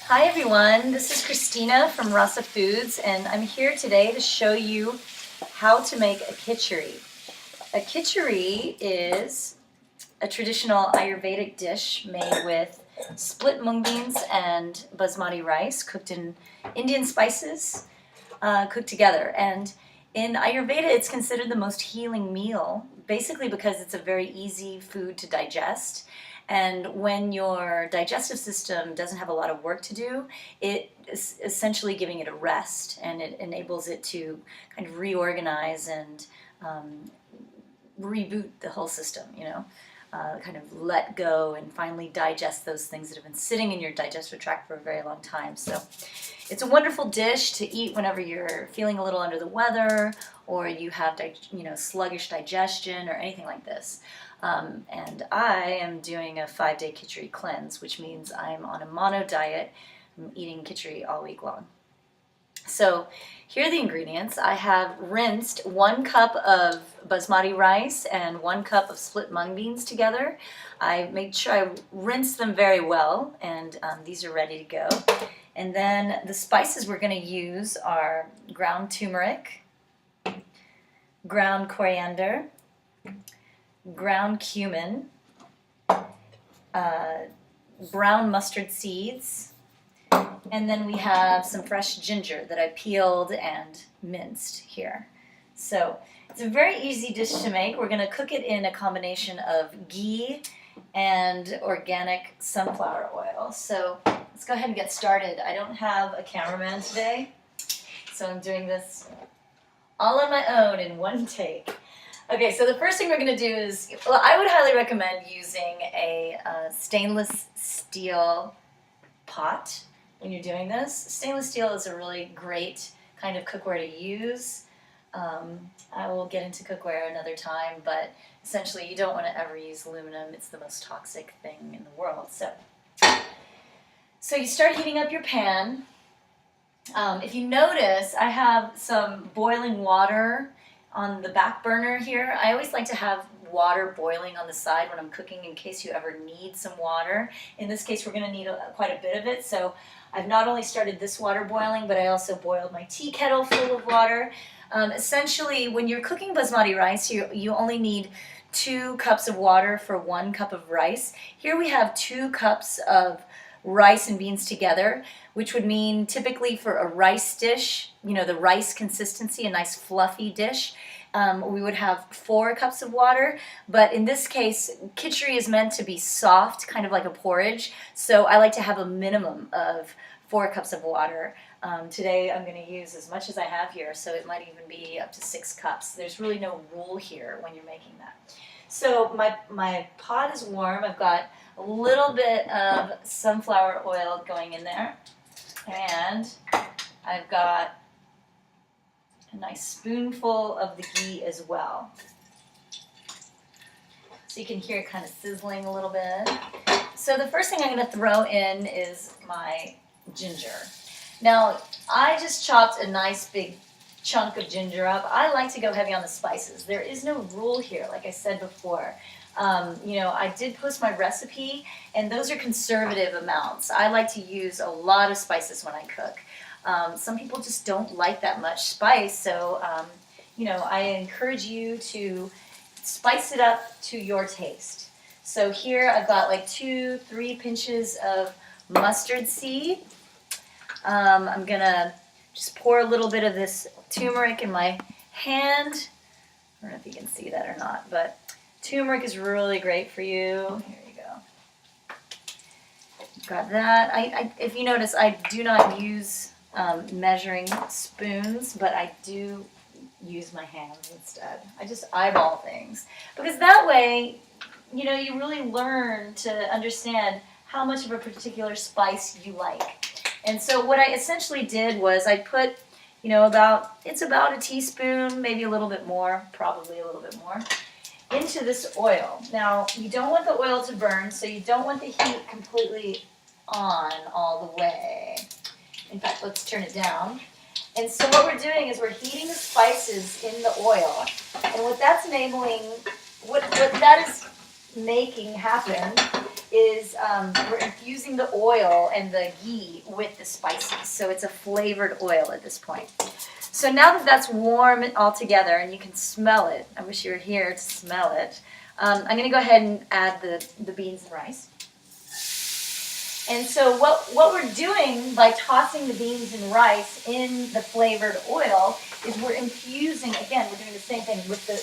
Hi everyone, this is Cristina from Rasa Foods, and I'm here today to show you how to make a khichari. A khichari is a traditional Ayurvedic dish made with split mung beans and basmati rice cooked in Indian spices, cooked together. And in Ayurveda, it's considered the most healing meal, basically because it's a very easy food to digest. And when your digestive system doesn't have a lot of work to do, it is essentially giving it a rest, and it enables it to kind of reorganize and reboot the whole system, kind of let go and finally digest those things that have been sitting in your digestive tract for a very long time. So it's a wonderful dish to eat whenever you're feeling a little under the weather or you have sluggish digestion or anything like this. And I am doing a 5-day khichari cleanse, which means I'm on a mono diet. I'm eating khichari all week long. So here are the ingredients. I have rinsed 1 cup of basmati rice and 1 cup of split mung beans together. I made sure I rinsed them very well, and these are ready to go. And then the spices we're going to use are ground turmeric, ground coriander, ground cumin, brown mustard seeds, and then we have some fresh ginger that I peeled and minced here. So it's a very easy dish to make. We're going to cook it in a combination of ghee and organic sunflower oil. So let's go ahead and get started. I don't have a cameraman today, so I'm doing this all on my own in one take. Okay, so the first thing we're going to do is, I would highly recommend using a stainless steel pot when you're doing this. Stainless steel is a really great kind of cookware to use. I will get into cookware another time, but essentially you don't want to ever use aluminum. It's the most toxic thing in the world. So you start heating up your pan. If you notice, I have some boiling water on the back burner here. I always like to have water boiling on the side when I'm cooking in case you ever need some water. In this case, we're going to need quite a bit of it. So I've not only started this water boiling, but I also boiled my tea kettle full of water. Essentially, when you're cooking basmati rice, you only need 2 cups of water for 1 cup of rice. Here we have 2 cups of rice and beans together, which would mean typically for a rice dish, the rice consistency, a nice fluffy dish, we would have 4 cups of water. But in this case, khichari is meant to be soft, kind of like a porridge. So I like to have a minimum of 4 cups of water. Today I'm going to use as much as I have here, so it might even be up to 6 cups. There's really no rule here when you're making that. So my pot is warm. I've got a little bit of sunflower oil going in there, and I've got a nice spoonful of the ghee as well. So you can hear it kind of sizzling a little bit. So the first thing I'm going to throw in is my ginger. Now, I just chopped a nice big chunk of ginger up. I like to go heavy on the spices. There is no rule here, like I said before. I did post my recipe, and those are conservative amounts. I like to use a lot of spices when I cook. Some people just don't like that much spice, so I encourage you to spice it up to your taste. So here I've got like 2-3 pinches of mustard seed. I'm gonna just pour a little bit of this turmeric in my hand. I don't know if you can see that or not, but turmeric is really great for you. Here you go. Got that. If you notice, I do not use measuring spoons, but I do use my hands instead. I just eyeball things, because that way, you really learn to understand how much of a particular spice you like. And so what I essentially did was I put, it's about a teaspoon, maybe a little bit more, probably a little bit more, into this oil. Now, you don't want the oil to burn, so you don't want the heat completely on all the way. In fact, let's turn it down. And so what we're doing is we're heating the spices in the oil. And what that's enabling, what that is making happen is we're infusing the oil and the ghee with the spices. So it's a flavored oil at this point. So now that that's warm all together and you can smell it, I wish you were here to smell it, I'm going to go ahead and add the beans and rice. And so what we're doing by tossing the beans and rice in the flavored oil is we're infusing, again, we're doing the same thing with the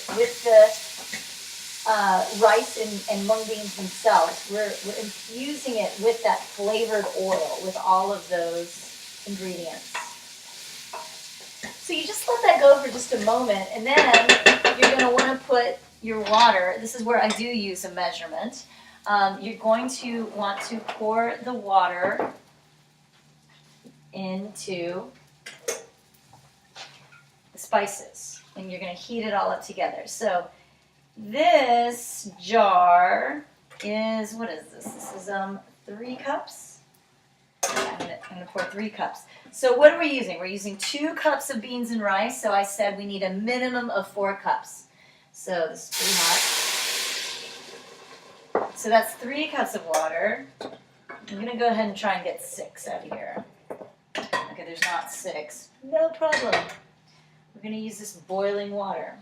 rice and mung beans themselves. We're infusing it with that flavored oil, with all of those ingredients. So you just let that go for just a moment, and then you're going to want to put your water. This is where I do use a measurement. You're going to want to pour the water into the spices, and you're going to heat it all up together. So this jar is, what is this? This is 3 cups. I'm going to pour 3 cups. So what are we using? We're using 2 cups of beans and rice. So I said we need a minimum of 4 cups. So this is pretty hot. So that's 3 cups of water. I'm going to go ahead and try and get 6 out of here. Okay, there's not 6. No problem. We're going to use this boiling water.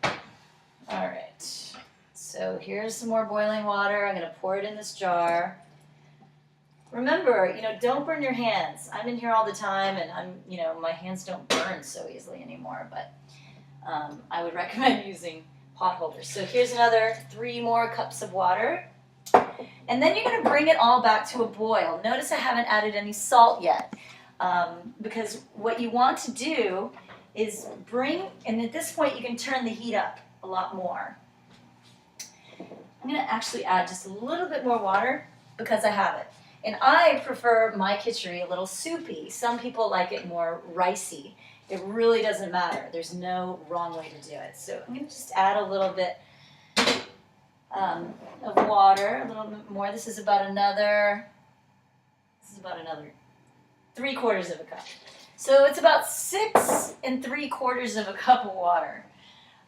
All right. So here's some more boiling water. I'm going to pour it in this jar. Remember, don't burn your hands. I'm in here all the time, and my hands don't burn so easily anymore, but I would recommend using pot holders. So here's another 3 more cups of water. And then you're going to bring it all back to a boil. Notice I haven't added any salt yet, because what you want to do is and at this point you can turn the heat up a lot more. I'm going to actually add just a little bit more water because I have it. And I prefer my khichdi a little soupy. Some people like it more ricey. It really doesn't matter. There's no wrong way to do it. So I'm going to just add a little bit of water, a little bit more. This is about another 3/4 of a cup. So it's about 6 3/4 of a cup of water.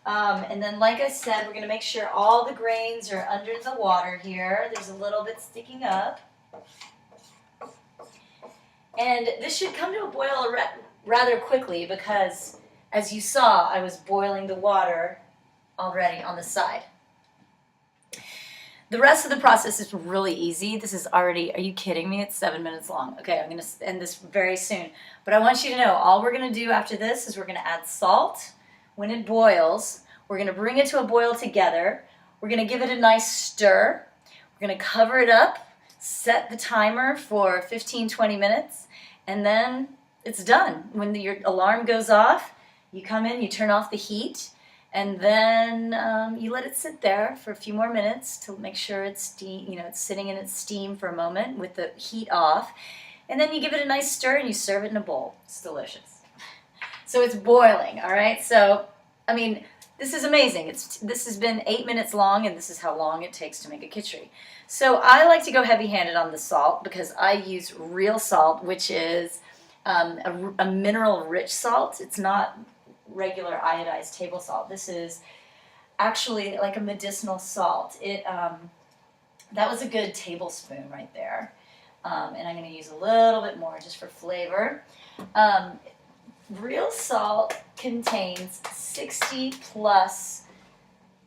And then, like I said, we're going to make sure all the grains are under the water here. There's a little bit sticking up. And this should come to a boil rather quickly because, as you saw, I was boiling the water already on the side. The rest of the process is really easy. This is already, are you kidding me? It's 7 minutes long. Okay, I'm going to end this very soon. But I want you to know, all we're going to do after this is we're going to add salt. When it boils, we're going to bring it to a boil together. We're going to give it a nice stir. We're going to cover it up, set the timer for 15-20 minutes, and then it's done. When your alarm goes off, you come in, you turn off the heat, and then you let it sit there for a few more minutes to make sure it's sitting in its steam for a moment with the heat off. And then you give it a nice stir and you serve it in a bowl. It's delicious. So it's boiling, all right? So, I mean, this is amazing. This has been 8 minutes long, and this is how long it takes to make a khichdi. So I like to go heavy-handed on the salt because I use real salt, which is a mineral-rich salt. It's not regular iodized table salt. This is actually like a medicinal salt. That was a good tablespoon right there. And I'm going to use a little bit more just for flavor. Real salt contains 60 plus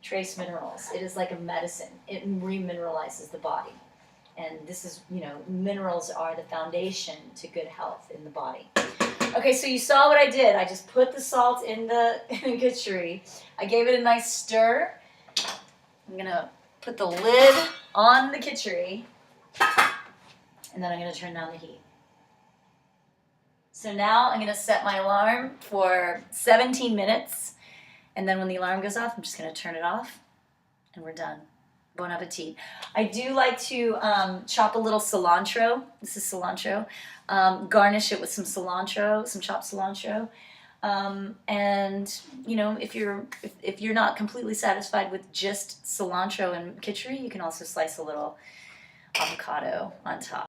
trace minerals. It is like a medicine. It remineralizes the body. And this is, minerals are the foundation to good health in the body. Okay, so you saw what I did. I just put the salt in the khichdi. I gave it a nice stir. I'm going to put the lid on the khichdi. And then I'm going to turn down the heat. So now I'm going to set my alarm for 17 minutes. And then when the alarm goes off, I'm just going to turn it off. And we're done. Bon appetit. I do like to chop a little cilantro. This is cilantro. Garnish it with some cilantro, some chopped cilantro. And if you're not completely satisfied with just cilantro and khichdi, you can also slice a little avocado on top.